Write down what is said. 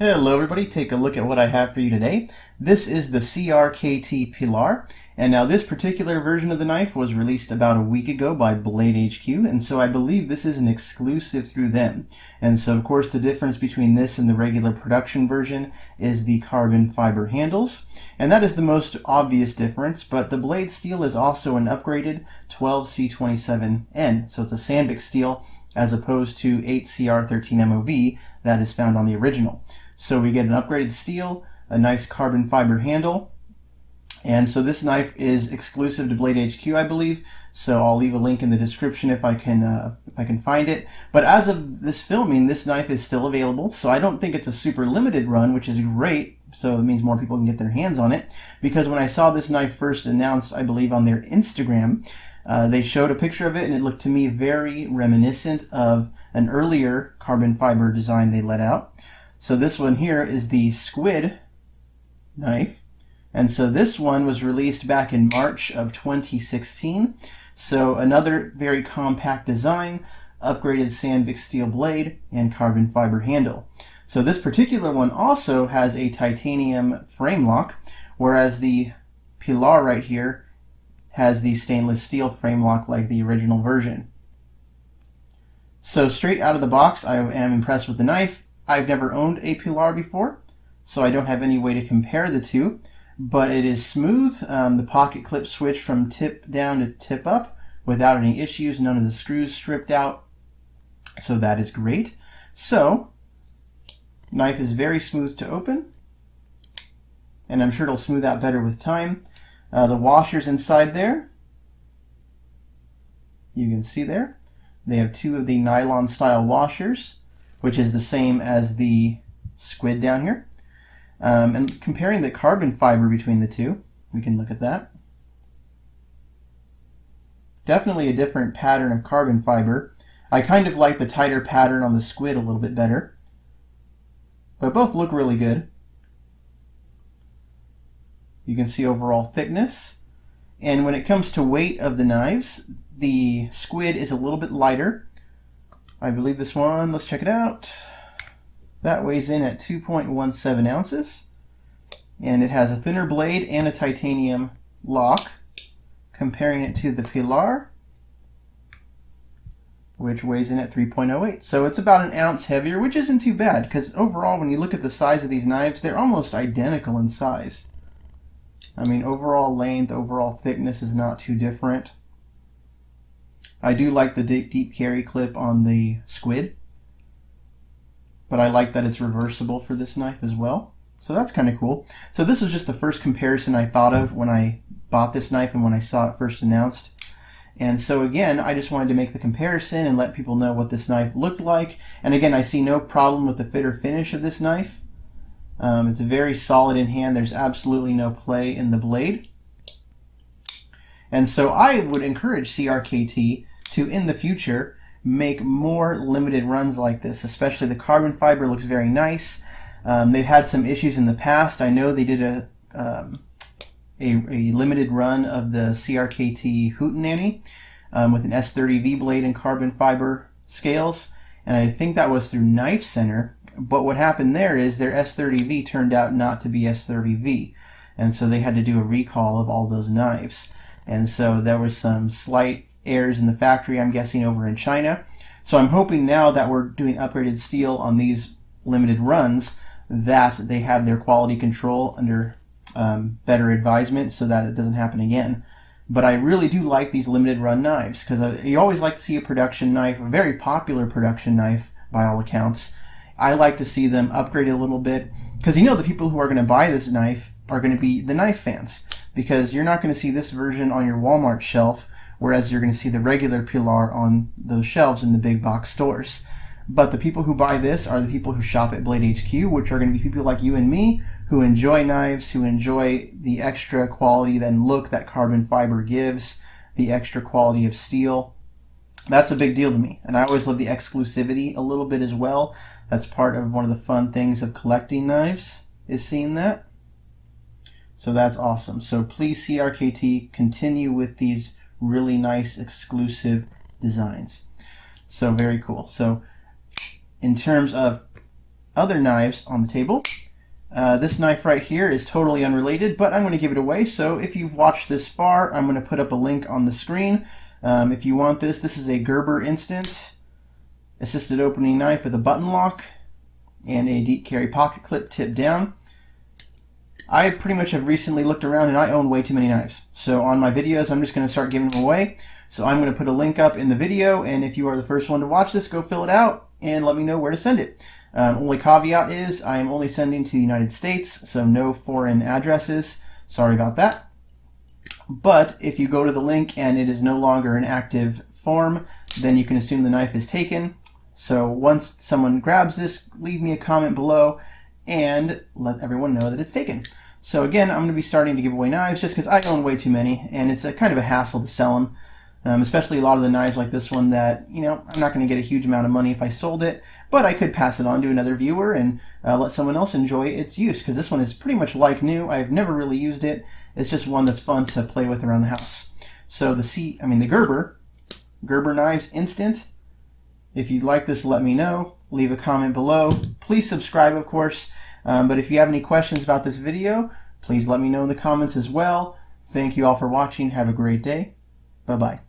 Hello everybody, take a look at what I have for you today. This is the CRKT Pilar, and now this particular version of the knife was released about a week ago by BladeHQ, and so I believe this is an exclusive through them. And so of course the difference between this and the regular production version is the carbon fiber handles, and that is the most obvious difference, but the blade steel is also an upgraded 12C27N, so it's a Sandvik steel as opposed to 8CR13MOV that is found on the original. So we get an upgraded steel, a nice carbon fiber handle, and so this knife is exclusive to BladeHQ, I believe. So I'll leave a link in the description if I can find it. But as of this filming, this knife is still available. So I don't think it's a super limited run, which is great. So it means more people can get their hands on it. Because when I saw this knife first announced, I believe on their Instagram, they showed a picture of it, and it looked to me very reminiscent of an earlier carbon fiber design they let out. So this one here is the squid knife, and so this one was released back in March of 2016. So another very compact design, upgraded Sandvik steel blade, and carbon fiber handle. So this particular one also has a titanium frame lock, whereas the Pilar right here has the stainless steel frame lock like the original version. So straight out of the box, I am impressed with the knife. I've never owned a Pilar before, so I don't have any way to compare the two, but it is smooth. The pocket clip switched from tip down to tip up without any issues, none of the screws stripped out, so that is great. So, knife is very smooth to open, and I'm sure it'll smooth out better with time. The washers inside there, you can see there, they have two of the nylon style washers, which is the same as the squid down here. And comparing the carbon fiber between the two, we can look at that. Definitely a different pattern of carbon fiber. I kind of like the tighter pattern on the squid a little bit better, but both look really good. You can see overall thickness. And when it comes to weight of the knives, the squid is a little bit lighter. I believe this one, let's check it out. That weighs in at 2.17 ounces. And it has a thinner blade and a titanium lock. Comparing it to the Pilar, which weighs in at 3.08. So it's about an ounce heavier, which isn't too bad, because overall, when you look at the size of these knives, they're almost identical in size. I mean, overall length, overall thickness is not too different. I do like the deep carry clip on the squid, but I like that it's reversible for this knife as well. So that's kind of cool. So this was just the first comparison I thought of when I bought this knife and when I saw it first announced. And so again, I just wanted to make the comparison and let people know what this knife looked like. And again, I see no problem with the fit or finish of this knife. It's very solid in hand. There's absolutely no play in the blade. And so I would encourage CRKT to, in the future, make more limited runs like this, especially the carbon fiber looks very nice. They've had some issues in the past. I know they did a limited run of the CRKT Hootenanny with an S30V blade and carbon fiber scales, and I think that was through Knife Center. But what happened there is their S30V turned out not to be S30V, and so they had to do a recall of all those knives. And so there was some slight errors in the factory, I'm guessing, over in China. So I'm hoping now that we're doing upgraded steel on these limited runs that they have their quality control under better advisement so that it doesn't happen again. But I really do like these limited run knives, because you always like to see a production knife, a very popular production knife by all accounts. I like to see them upgraded a little bit, because you know the people who are going to buy this knife are going to be the knife fans, because you're not going to see this version on your Walmart shelf, whereas you're going to see the regular Pilar on those shelves in the big box stores. But the people who buy this are the people who shop at BladeHQ, which are going to be people like you and me, who enjoy knives, who enjoy the extra quality and look that carbon fiber gives, the extra quality of steel. That's a big deal to me. And I always love the exclusivity a little bit as well. That's part of one of the fun things of collecting knives, is seeing that. So that's awesome. So please, CRKT, continue with these really nice exclusive designs. So very cool. So in terms of other knives on the table. This knife right here is totally unrelated, but I'm going to give it away. So if you've watched this far, I'm going to put up a link on the screen. If you want this, this is a Gerber Instant assisted opening knife with a button lock and a deep carry pocket clip tipped down. I pretty much have recently looked around and I own way too many knives. So on my videos, I'm just going to start giving them away. So I'm going to put a link up in the video, and if you are the first one to watch this, go fill it out and let me know where to send it. Only caveat is I am only sending to the United States, so no foreign addresses. Sorry about that. But if you go to the link and it is no longer an active form, then you can assume the knife is taken. So once someone grabs this, leave me a comment below and let everyone know that it's taken. So again, I'm going to be starting to give away knives just because I own way too many, and it's a kind of a hassle to sell them. Especially a lot of the knives like this one that, I'm not going to get a huge amount of money if I sold it, but I could pass it on to another viewer and let someone else enjoy its use, because this one is pretty much like new. I've never really used it. It's just one that's fun to play with around the house. So the Gerber Knives Instant. If you'd like this, let me know. Leave a comment below. Please subscribe, of course. But if you have any questions about this video, please let me know in the comments as well. Thank you all for watching. Have a great day. Bye-bye.